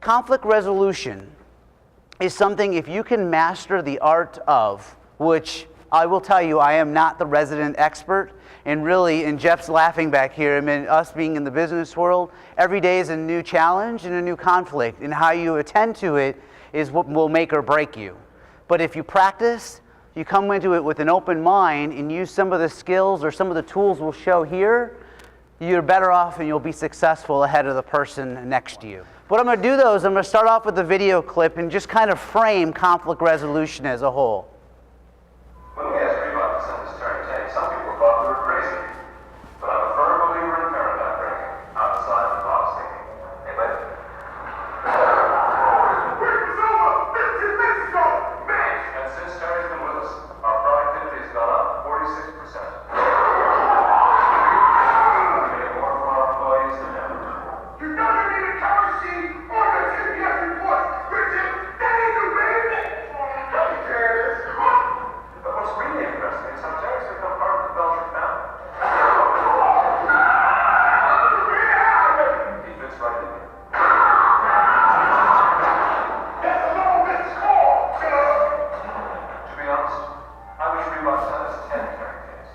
Conflict resolution is something, if you can master the art of, which I will tell you, I am not the resident expert, and really, and Jeff's laughing back here, I mean, us being in the business world, every day is a new challenge and a new conflict, and how you attend to it is what will make or break you. But if you practice, you come into it with an open mind and use some of the skills or some of the tools we'll show here, you're better off and you'll be successful ahead of the person next to you. What I'm going to do though is I'm going to start off with a video clip and just kind of frame conflict resolution as a whole. When we asked Reebok to send us Terry Tate, some people thought we were crazy. But I'm a firm believer in paradigm breaking, outside the box thinking. Hey, buddy. Break was over 15 minutes ago, man! And since Terry's been with us, our productivity has gone up 46%. We get more from our employees than ever. You're not going to need a cover sheet or the GPS reports, Richard! That ain't the way! Don't you care this? But what's really interesting is how Terry's become part of the Belcher family. He fits right in here. That's a little bit small, To be honest, I wish Reebok sent us 10 Terry Tates.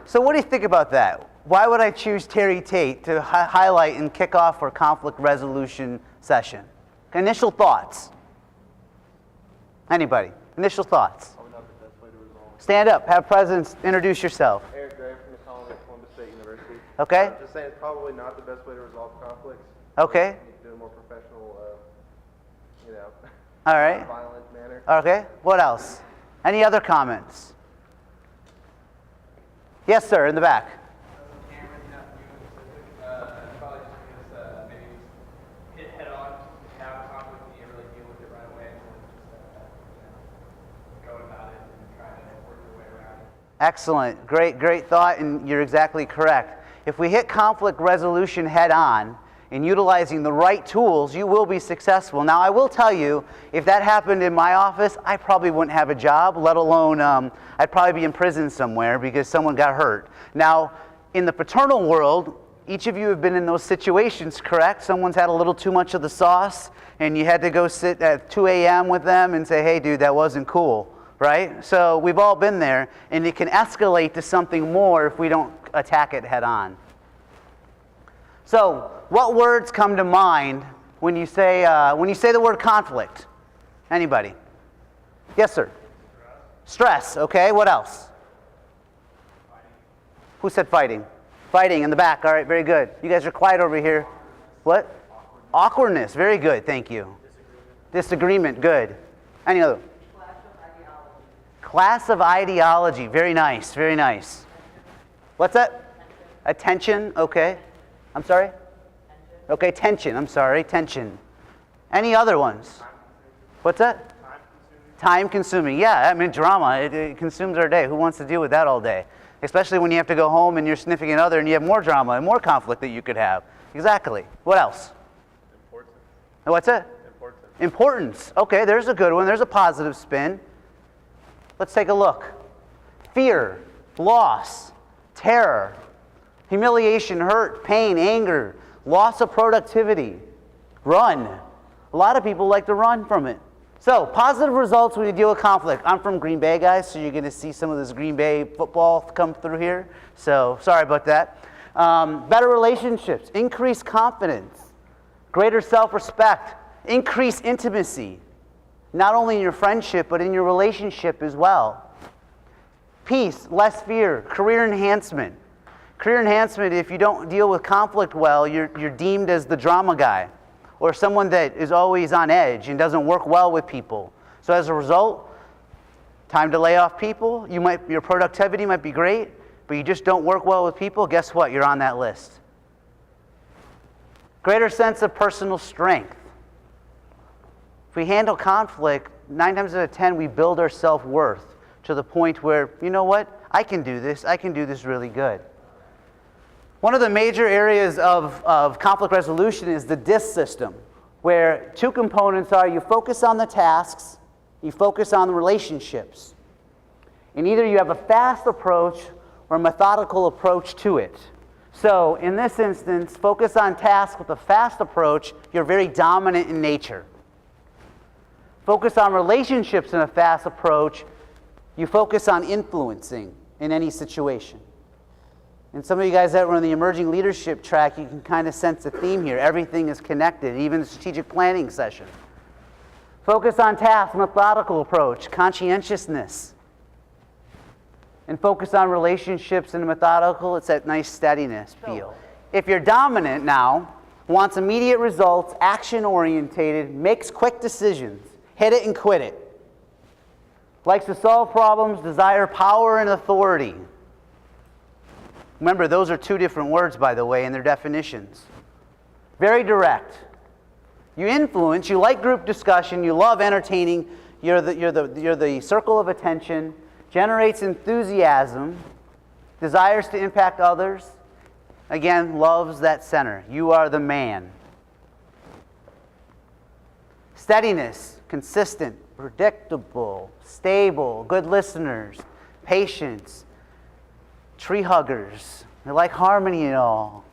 So what do you think about that? Why would I choose Terry Tate to highlight and kick off our conflict resolution session? Initial thoughts? Anybody? Initial thoughts? Probably not the best way to resolve. Stand up. Have presence. Introduce yourself. Eric Gray from the Colony of Columbus State University. Okay. Just saying it's probably not the best way to resolve conflicts. Okay. You can do it in a more professional, All right. violent manner. Okay. What else? Any other comments? Yes, sir, in the back. Probably just because maybe hit head on, have a conflict, and you really deal with it right away, and just go about it and try to work your way around it. Excellent. Great thought, and you're exactly correct. If we hit conflict resolution head on and utilizing the right tools, you will be successful. Now, I will tell you, if that happened in my office, I probably wouldn't have a job, let alone I'd probably be in prison somewhere because someone got hurt. Now, in the fraternal world, each of you have been in those situations, correct? Someone's had a little too much of the sauce, and you had to go sit at 2 a.m. with them and say, hey, dude, that wasn't cool, right? So we've all been there, and it can escalate to something more if we don't attack it head on. So, what words come to mind when you say the word conflict? Anybody? Yes, sir. Stress. Okay. What else? Fighting. Who said fighting? Fighting in the back. All right. Very good. You guys are quiet over here. What? Awkwardness. Very good. Thank you. Disagreement. Good. Any other? Clash of ideology. Class of ideology. Very nice. Very nice. What's that? Attention. Okay. I'm sorry? Okay, tension. I'm sorry, tension. Any other ones? What's that? Time consuming. Yeah, I mean, drama. It consumes our day. Who wants to deal with that all day? Especially when you have to go home and you're sniffing another and you have more drama and more conflict that you could have. Exactly. What else? Importance. What's that? Importance. Importance. Okay, there's a good one. There's a positive spin. Let's take a look. Fear, loss, terror, humiliation, hurt, pain, anger, loss of productivity. Run. A lot of people like to run from it. So, positive results when you deal with conflict. I'm from Green Bay, guys, so you're going to see some of this Green Bay football come through here. So, sorry about that. Better relationships, increased confidence, greater self-respect, increased intimacy, not only in your friendship, but in your relationship as well. Peace, less fear, career enhancement. Career enhancement, if you don't deal with conflict well, you're deemed as the drama guy or someone that is always on edge and doesn't work well with people. So as a result, time to lay off people. Your productivity might be great, but you just don't work well with people. Guess what? You're on that list. Greater sense of personal strength. If we handle conflict, 9 times out of 10, we build our self-worth to the point where, you know what? I can do this. I can do this really good. One of the major areas of conflict resolution is the DISC system. where two components are you focus on the tasks, you focus on the relationships. And either you have a fast approach or a methodical approach to it. So in this instance, focus on tasks with a fast approach, you're very dominant in nature. Focus on relationships in a fast approach, you focus on influencing in any situation. And some of you guys that were in the emerging leadership track, you can kind of sense a theme here. Everything is connected, even the strategic planning session. Focus on tasks, methodical approach, conscientiousness. And focus on relationships and methodical, it's that nice steadiness feel. If you're dominant now, wants immediate results, action-orientated, makes quick decisions, hit it and quit it. Likes to solve problems, desire power and authority. Remember, those are two different words, by the way, in their definitions. Very direct. You influence, you like group discussion, you love entertaining, you're the circle of attention, generates enthusiasm, desires to impact others. Again, loves that center. You are the man. Steadiness, consistent, predictable, stable, good listeners, patience, tree huggers. They like harmony and all.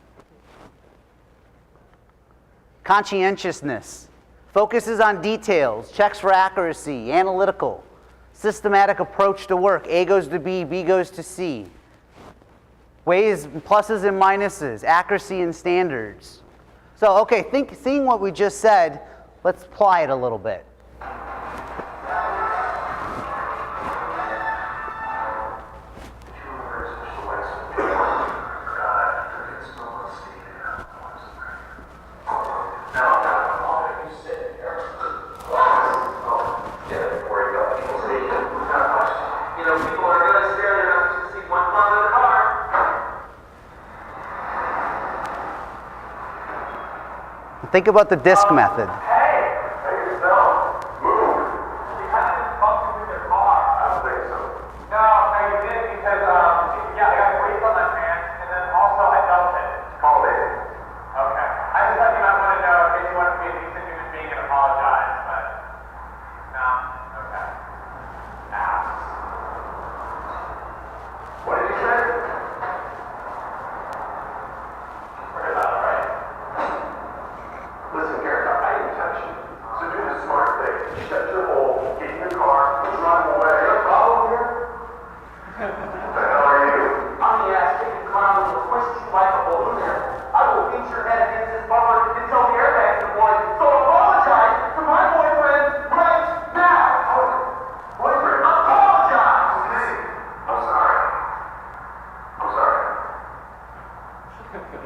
Conscientiousness, focuses on details, checks for accuracy, analytical, systematic approach to work. A goes to B, B goes to C. Weighs pluses and minuses, accuracy and standards. So, okay, seeing what we just said, let's apply it a little bit. Think about the disc method. Hey yourself. Move. You haven't bumped into their car. I don't think so. No, you did because, I got brakes on my pants, and then also I belted. Call me. Okay. I just thought you might want to know in case you want to be a decent human being and apologize, but no. Okay. Ass. What did you say? Forget about it, right? Listen, Garrett, I didn't touch you. So do the smart thing. Shut your hole, get in your car, and drive away. Is there a problem here? What the hell are you? I'm the ass-kicking clown who requests you like a balloon there. I will beat your head against this bumper until the airbags deploy. So apologize to my boyfriend right now. Boyfriend, apologize. Listen, I'm sorry. I'm sorry. Let's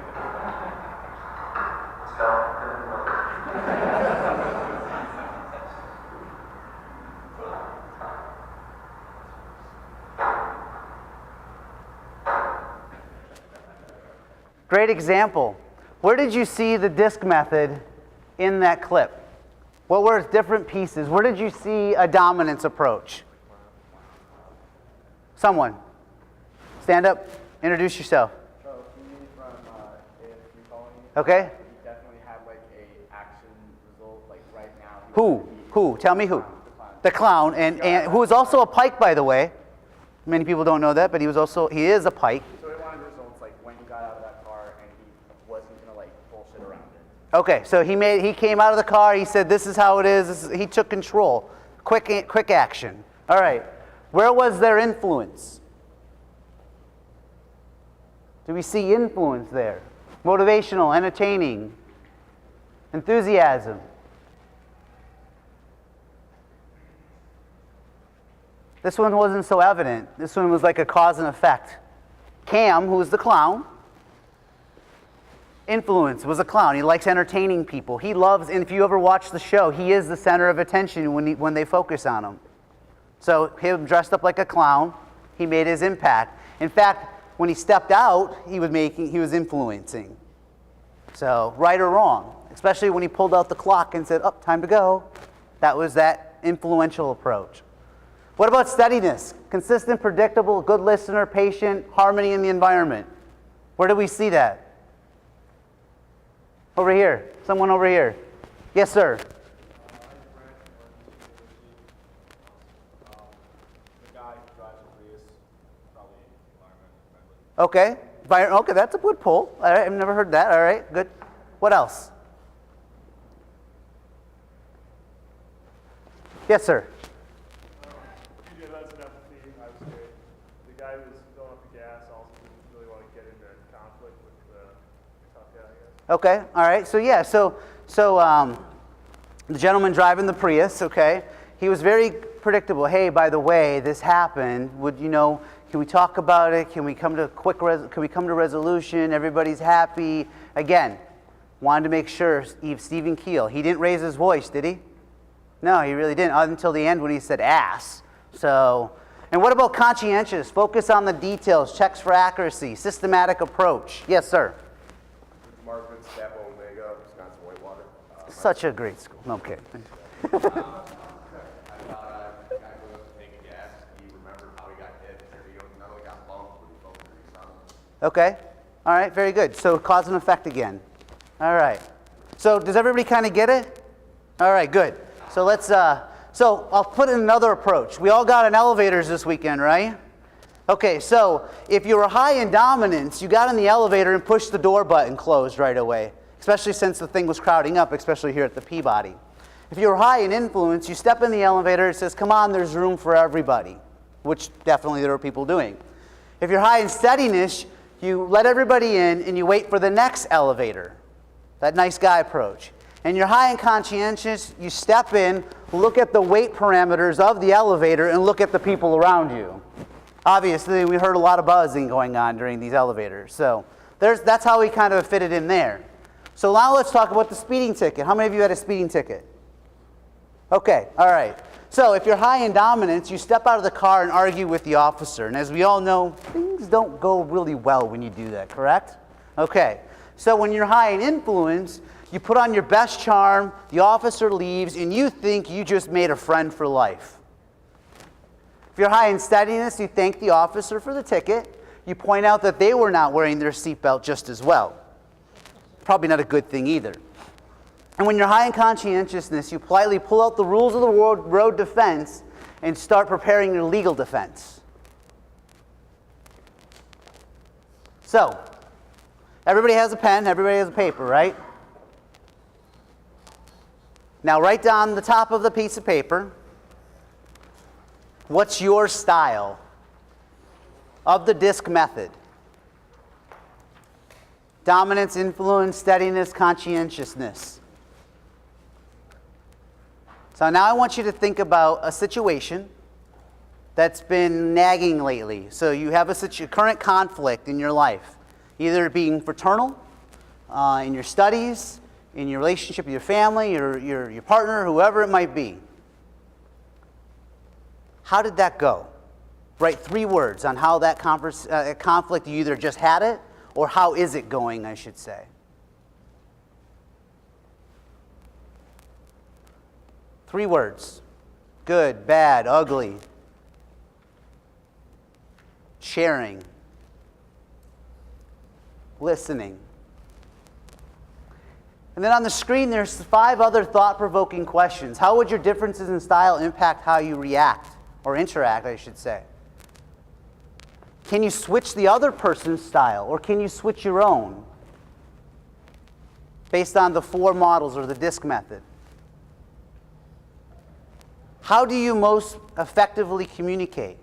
go. Great example. Where did you see the disc method in that clip? What were its different pieces? Where did you see a dominance approach? Someone. Stand up. Introduce yourself. So, for me, from if you're calling me, Okay. we definitely have like a action result, like right now. Who? Tell me who. The clown. And who is also a PIKE, by the way. Many people don't know that, but he is a PIKE. So we wanted results like when he got out of that car and he wasn't gonna like bullshit around it. Okay, so he came out of the car, he said, this is how it is, he took control. Quick action. All right, where was their influence? Do we see influence there? Motivational, entertaining, enthusiasm. This one wasn't so evident. This one was like a cause and effect. Cam, who was the clown, influence was a clown. He likes entertaining people. He loves, and if you ever watch the show, he is the center of attention when they focus on him. So him dressed up like a clown, he made his impact. In fact, when he stepped out, he was influencing. So right or wrong, especially when he pulled out the clock and said, "Oh, time to go." That was that influential approach. What about steadiness? Consistent, predictable, good listener, patient, harmony in the environment. Where do we see that? Over here. Someone over here. Yes, sir. The guy who drives a Prius, probably environment friendly. Okay, that's a good poll. All right, I've never heard that. All right, good. What else? Yes, sir. Usually that's enough for me. I would say the guy who's filling up the gas also didn't really want to get into conflict with the tough guy, I guess. Okay, all right. So yeah, so the gentleman driving the Prius, okay, he was very predictable. Hey, by the way, this happened. Can we talk about it? Can we come to resolution? Everybody's happy. Again, wanted to make sure Stephen Keel, he didn't raise his voice, did he? No, he really didn't, until the end when he said ass. So, and what about conscientious? Focus on the details, checks for accuracy, systematic approach. Yes, sir. Margaret, Kappa Omega, Wisconsin Whitewater. Such a great school. Okay. I thought the guy who was taking gas, he remembered how he got hit, and he never got bumped, but he felt pretty solid. Okay. All right, very good. So cause and effect again. All right. So does everybody kind of get it? All right, good. So let's, so I'll put in another approach. We all got in elevators this weekend, right? Okay, so if you were high in dominance, you got in the elevator and pushed the door button closed right away, especially since the thing was crowding up, especially here at the Peabody. If you were high in influence, you step in the elevator, it says, come on, there's room for everybody, which definitely there are people doing. If you're high in steadiness, you let everybody in and you wait for the next elevator, that nice guy approach. And you're high in conscientious, you step in, look at the weight parameters of the elevator, and look at the people around you. Obviously, we heard a lot of buzzing going on during these elevators. So that's how we kind of fit it in there. So now let's talk about the speeding ticket. How many of you had a speeding ticket? Okay, all right. So if you're high in dominance, you step out of the car and argue with the officer. And as we all know, things don't go really well when you do that, correct? Okay. So when you're high in influence, you put on your best charm, the officer leaves, and you think you just made a friend for life. If you're high in steadiness, you thank the officer for the ticket. You point out that they were not wearing their seatbelt just as well. Probably not a good thing either. And when you're high in conscientiousness, you politely pull out the rules of the road defense and start preparing your legal defense. So, everybody has a pen, everybody has a paper, right? Now write down the top of the piece of paper, what's your style of the DISC method? Dominance, influence, steadiness, conscientiousness. So now I want you to think about a situation that's been nagging lately. So you have a current conflict in your life, either being fraternal, in your studies, in your relationship with your family, your partner, whoever it might be. How did that go? Write 3 words on how that conflict, you either just had it, or how is it going, I should say. Three words. Good, bad, ugly. Sharing. Listening. And then on the screen, there's 5 other thought-provoking questions. How would your differences in style impact how you react, or interact, I should say? Can you switch the other person's style, or can you switch your own? Based on the 4 models or the DISC method. How do you most effectively communicate?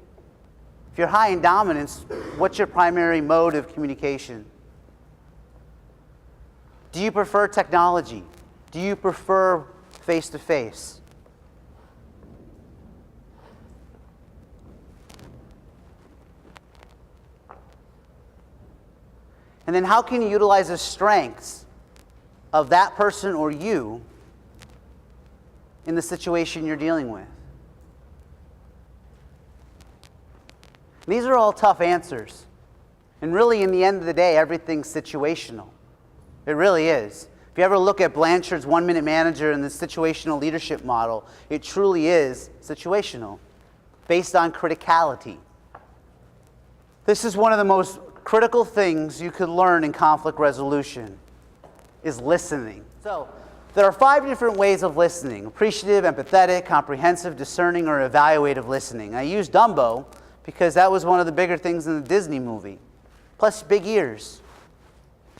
If you're high in dominance, what's your primary mode of communication? Do you prefer technology? Do you prefer face-to-face? And then how can you utilize the strengths of that person or you in the situation you're dealing with? These are all tough answers. And really, in the end of the day, everything's situational. It really is. If you ever look at Blanchard's 1-minute manager and the situational leadership model, it truly is situational, based on criticality. This is one of the most critical things you could learn in conflict resolution, is listening. So, There are 5 different ways of listening: appreciative, empathetic, comprehensive, discerning, or evaluative listening. I use Dumbo because that was one of the bigger things in the Disney movie. Plus big ears.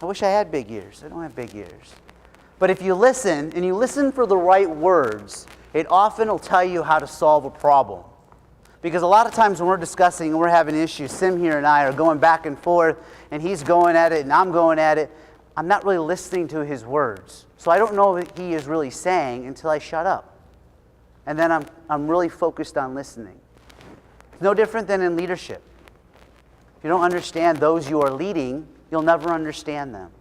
I wish I had big ears. I don't have big ears. But if you listen, and you listen for the right words, it often will tell you how to solve a problem. Because a lot of times when we're discussing and we're having issues, Sim here and I are going back and forth, and he's going at it and I'm going at it, I'm not really listening to his words. So I don't know what he is really saying until I shut up. And then I'm really focused on listening. It's no different than in leadership. If you don't understand those you are leading, you'll never understand them.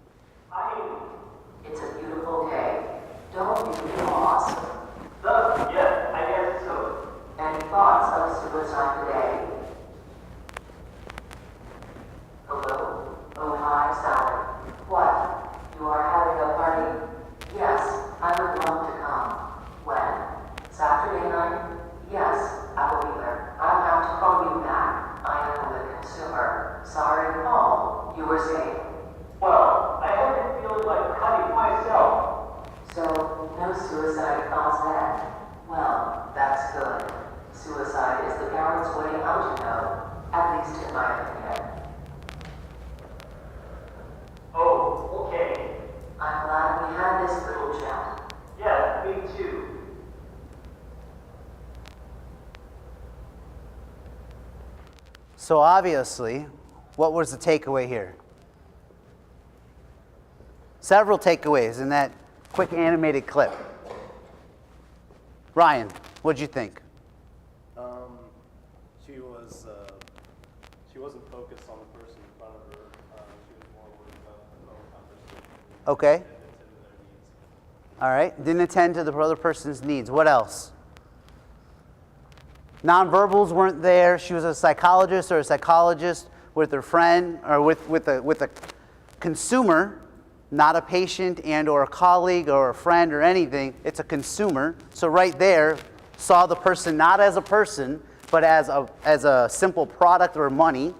It's a beautiful day. Don't you feel awesome? Yeah, I guess so. Any thoughts of suicide today? Hello? Oh, hi, Sally. What? You are having a party? Yes, I would love to come. When? Saturday night? Yes, I will be there. I'll have to call you back. I am the consumer. Sorry, Paul. You were saying? Well, I have been feeling like cutting myself. So, no suicide thoughts then? Well, that's good. Suicide is the parents' way out, you know. At least in my opinion. Oh, okay. I'm glad we had this little chat. Yeah, me too. So obviously, what was the takeaway here? Several takeaways in that quick animated clip. Ryan, what'd you think? She wasn't focused on the person in front of her. She was more worried about her own conversation. Okay. And attend to their needs. All right. Didn't attend to the other person's needs. What else? Nonverbals weren't there. She was a psychologist or a psychologist with her friend or with a consumer, not a patient and or a colleague or a friend or anything. It's a consumer. So right there, saw the person not as a person, but as a simple product or money.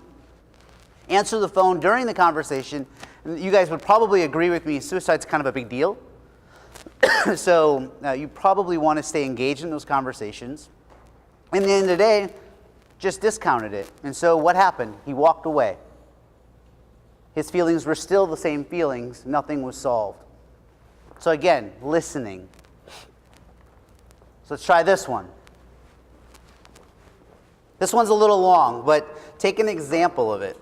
Answer the phone during the conversation. And you guys would probably agree with me, suicide's kind of a big deal. So you probably want to stay engaged in those conversations. And at the end of the day, just discounted it. And so what happened? He walked away. His feelings were still the same feelings. Nothing was solved. So again, listening. So let's try this one. This one's a little long, but take an example of it.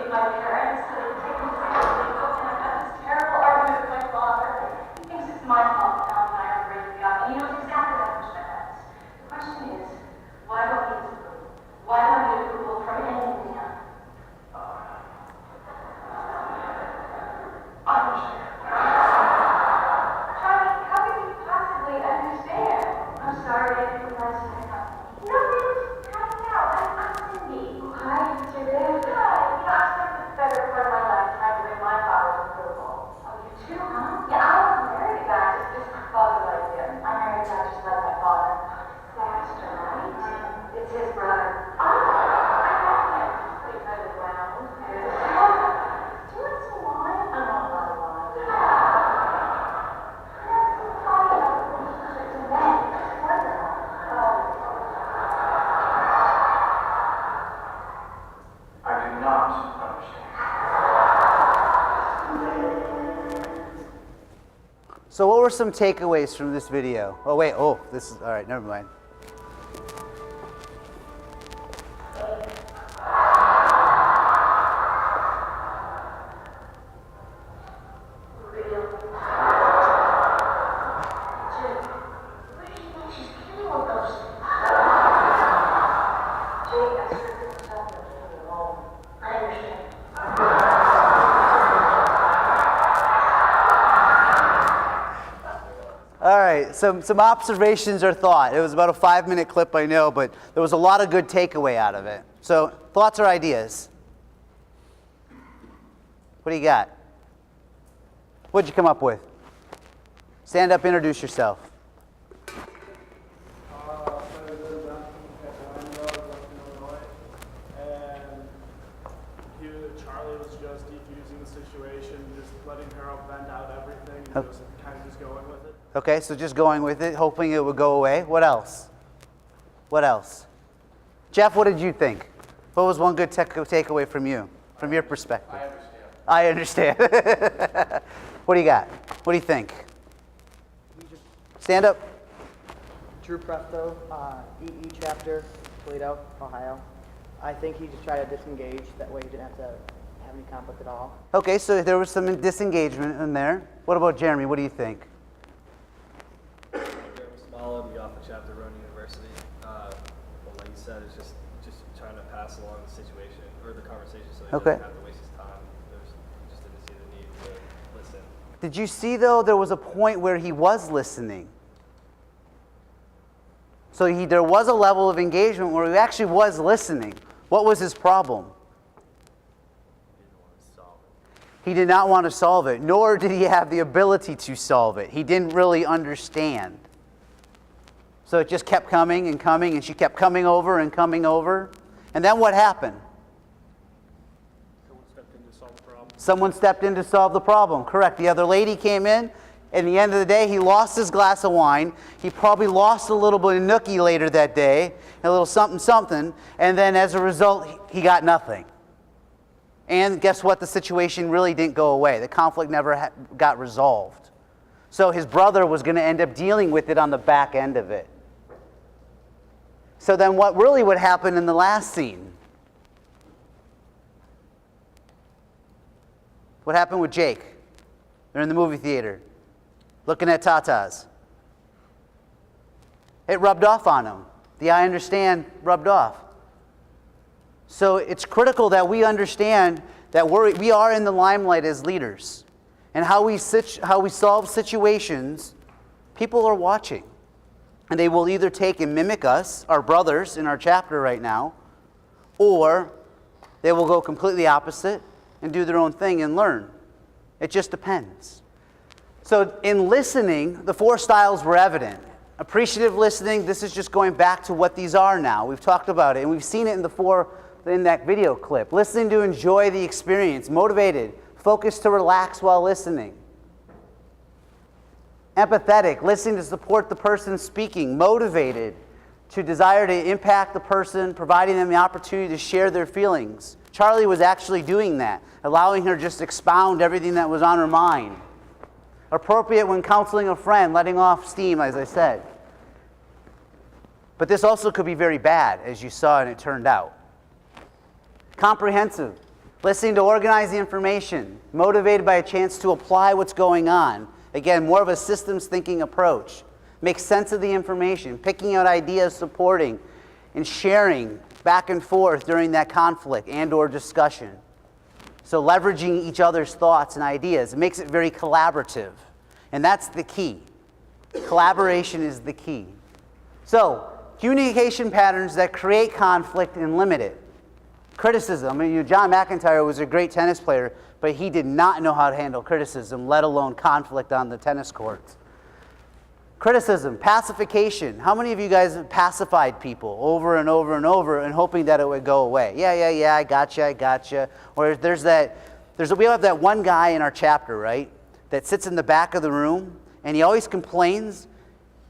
with my parents that have taken me seriously, and I've got this terrible argument with my father. He thinks it's my fault now that I am breaking up, and he knows exactly how much that hurts. The question is, why do I need his approval? Why do I need approval from any man? I understand. Charlie, how could you possibly understand? I'm sorry, I didn't realize you had company. No, it was coming out. I'm Cindy. Hi, Judy. Good. I've spent the better part of my life trying to win my father's approval. Oh, you too, huh? Yeah, I wasn't married a guy just my father like him. I married a guy just like my father. That's right. It's his brother. Oh, I know him. He's pretty good around. Do you want some wine? I want a lot of wine. Let's talk about the relationship to men. What the I do not understand. So what were some takeaways from this video? Oh wait, this is, all right, never mind. All right, some observations or thought. It was about a 5-minute clip, I know, but there was a lot of good takeaway out of it. So thoughts or ideas? What do you got? What'd you come up with? Stand up, introduce yourself. Charlie was just defusing the situation, just letting her vent out everything, and just kind of just going with it. Okay, so just going with it, hoping it would go away. What else? What else? Jeff, what did you think? What was one good takeaway from you, from your perspective? I understand. What do you got? What do you think? Stand up. Drew Presto, EE chapter, Toledo, Ohio. I think he just tried to disengage. That way he didn't have to have any conflict at all. Okay, so there was some disengagement in there. What about Jeremy? What do you think? Jeremy Small, the author chapter, Rowan University. But like you said, it's just trying to pass along the situation or the conversation so he doesn't have to waste his time. Just didn't see the need to listen. Did you see, though, there was a point where he was listening? So there was a level of engagement where he actually was listening. What was his problem? He did not want to solve it, nor did he have the ability to solve it. He didn't really understand. So it just kept coming and coming, and she kept coming over and coming over. And then what happened? Someone stepped in to solve the problem. Someone stepped in to solve the problem. Correct. The other lady came in. At the end of the day, he lost his glass of wine. He probably lost a little bit of nookie later that day, a little something, something. And then as a result, he got nothing. And guess what? The situation really didn't go away. The conflict never got resolved. So his brother was going to end up dealing with it on the back end of it. So then what really would happen in the last scene? What happened with Jake? They're in the movie theater, looking at tatas. It rubbed off on him. The I understand rubbed off. So it's critical that we understand that we are in the limelight as leaders. And how we solve situations, people are watching. And they will either take and mimic us, our brothers in our chapter right now, or they will go completely opposite and do their own thing and learn. It just depends. So in listening, the 4 styles were evident. Appreciative listening, this is just going back to what these are now. We've talked about it, and we've seen it in that video clip. Listening to enjoy the experience, motivated, focused to relax while listening. Empathetic, listening to support the person speaking, motivated to desire to impact the person, providing them the opportunity to share their feelings. Charlie was actually doing that, allowing her just to expound everything that was on her mind. Appropriate when counseling a friend, letting off steam, as I said. But this also could be very bad, as you saw and it turned out. Comprehensive, Listening to organize the information, motivated by a chance to apply what's going on. Again, more of a systems thinking approach. Make sense of the information, picking out ideas, supporting, and sharing back and forth during that conflict and or discussion. So leveraging each other's thoughts and ideas. It makes it very collaborative. And that's the key. Collaboration is the key. So, communication patterns that create conflict and limit it. Criticism. I mean, John McIntyre was a great tennis player, but he did not know how to handle criticism, let alone conflict on the tennis courts. Criticism, pacification. How many of you guys have pacified people over and over and over and hoping that it would go away? Yeah, I gotcha. Or we have that one guy in our chapter, right, that sits in the back of the room and he always complains,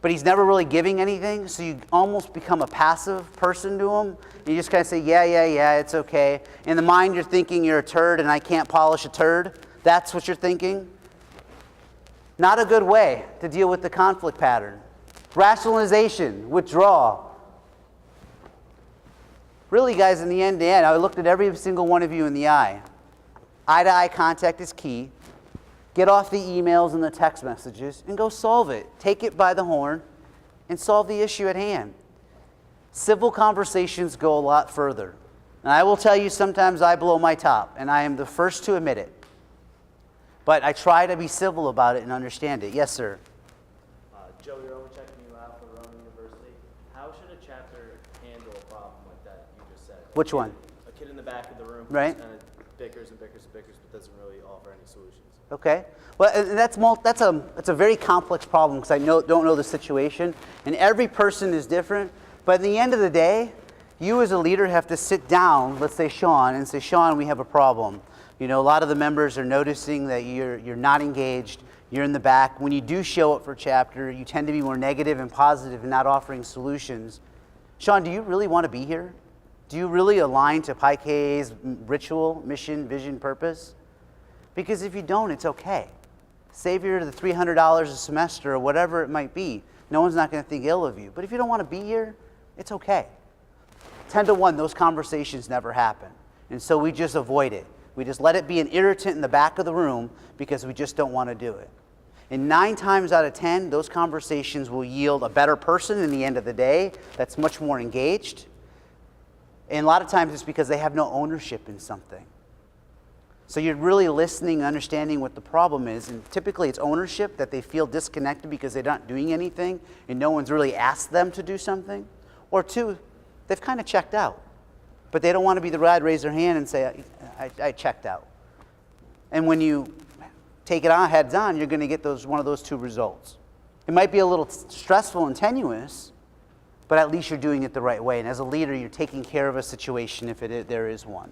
but he's never really giving anything, so you almost become a passive person to him. You just kind of say, yeah, it's okay. In the mind, you're thinking you're a turd and I can't polish a turd. That's what you're thinking. Not a good way to deal with the conflict pattern. Rationalization, withdraw. Really, guys, in the end, I looked at every single one of you in the eye. Eye-to-eye contact is key. Get off the emails and the text messages and go solve it. Take it by the horn and solve the issue at hand. Civil conversations go a lot further. And I will tell you, sometimes I blow my top, and I am the first to admit it. But I try to be civil about it and understand it. Yes, sir. Joe, you're over checking you out for Rowan University. How should a chapter handle a problem like that you just said? Which one? A kid in the back of the room who Right. just kind of bickers, but doesn't really offer any solutions. Okay. Well, and that's a very complex problem because I don't know the situation, and every person is different. But at the end of the day, you as a leader have to sit down, let's say Sean, and say, Sean, we have a problem. You know, a lot of the members are noticing that you're not engaged, you're in the back. When you do show up for chapter, you tend to be more negative and positive and not offering solutions. Sean, do you really want to be here? Do you really align to PIKE's ritual, mission, vision, purpose? Because if you don't, it's okay. Save your the $300 a semester or whatever it might be. No one's not going to think ill of you. But if you don't want to be here, it's okay. 10 to 1, those conversations never happen. And so we just avoid it. We just let it be an irritant in the back of the room because we just don't want to do it. And 9 times out of 10, those conversations will yield a better person in the end of the day that's much more engaged. And a lot of times it's because they have no ownership in something. So you're really listening, understanding what the problem is, and typically it's ownership, that they feel disconnected because they're not doing anything and no one's really asked them to do something. Or 2, they've kind of checked out, but they don't want to be the guy to raise their hand and say, I checked out. And when you take it on heads on, you're going to get one of those 2 results. It might be a little stressful and tenuous, but at least you're doing it the right way. And as a leader, you're taking care of a situation if there is one.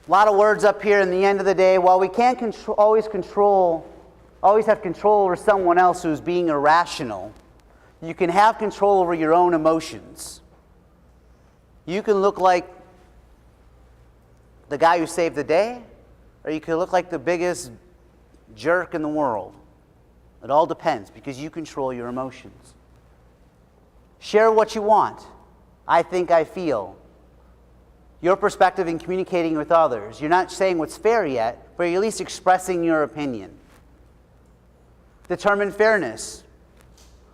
A lot of words up here in the end of the day. While we can't always have control over someone else who's being irrational, you can have control over your own emotions. You can look like the guy who saved the day, or you can look like the biggest jerk in the world. It all depends because you control your emotions. Share what you want. I think, I feel. Your perspective in communicating with others. You're not saying what's fair yet, but you're at least expressing your opinion. Determine fairness.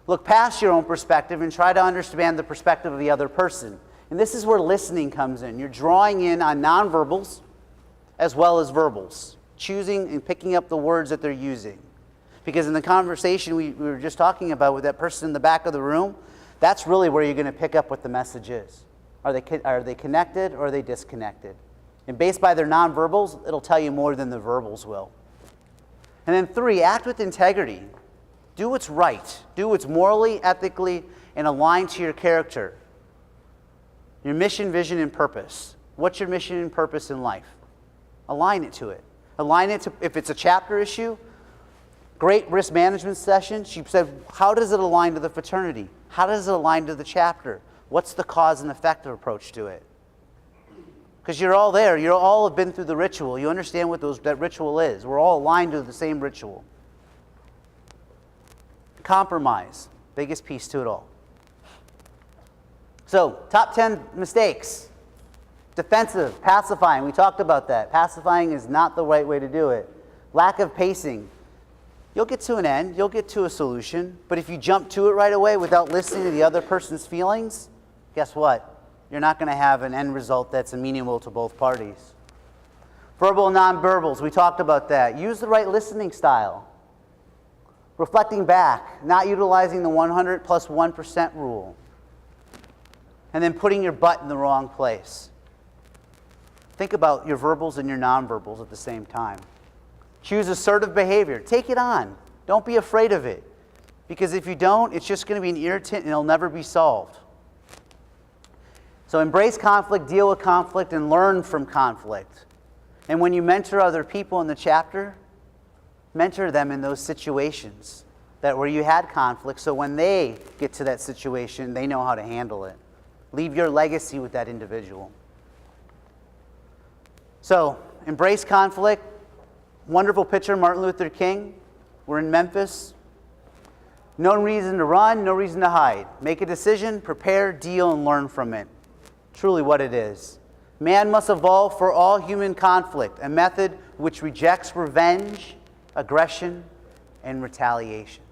Look past your own perspective and try to understand the perspective of the other person. And this is where listening comes in. You're drawing in on nonverbals as well as verbals, choosing and picking up the words that they're using. Because in the conversation we were just talking about with that person in the back of the room, that's really where you're going to pick up what the message is. Are they connected or are they disconnected? And based by their nonverbals, it'll tell you more than the verbals will. And then 3, act with integrity. Do what's right. Do what's morally, ethically, and aligned to your character. Your mission, vision, and purpose. What's your mission and purpose in life? Align it to it. Align it to, if it's a chapter issue, great risk management session. She said, how does it align to the fraternity? How does it align to the chapter? What's the cause and effect approach to it? Because you're all there. You all have been through the ritual. You understand what that ritual is. We're all aligned to the same ritual. Compromise. Biggest piece to it all. So, top 10 mistakes. Defensive, pacifying, we talked about that. Pacifying is not the right way to do it. Lack of pacing. You'll get to an end, you'll get to a solution, but if you jump to it right away without listening to the other person's feelings, guess what? You're not going to have an end result that's amenable to both parties. Verbal and nonverbals, we talked about that. Use the right listening style. Reflecting back, not utilizing the 100 plus 1% rule. And then putting your butt in the wrong place. Think about your verbals and your nonverbals at the same time. Choose assertive behavior. Take it on. Don't be afraid of it. Because if you don't, it's just going to be an irritant and it'll never be solved. So embrace conflict, deal with conflict, and learn from conflict. And when you mentor other people in the chapter, mentor them in those situations where you had conflict, so when they get to that situation, they know how to handle it. Leave your legacy with that individual. So, embrace conflict. Wonderful picture, Martin Luther King. We're in Memphis. No reason to run, no reason to hide. Make a decision, prepare, deal, and learn from it. Truly what it is. Man must evolve for all human conflict, a method which rejects revenge, aggression, and retaliation.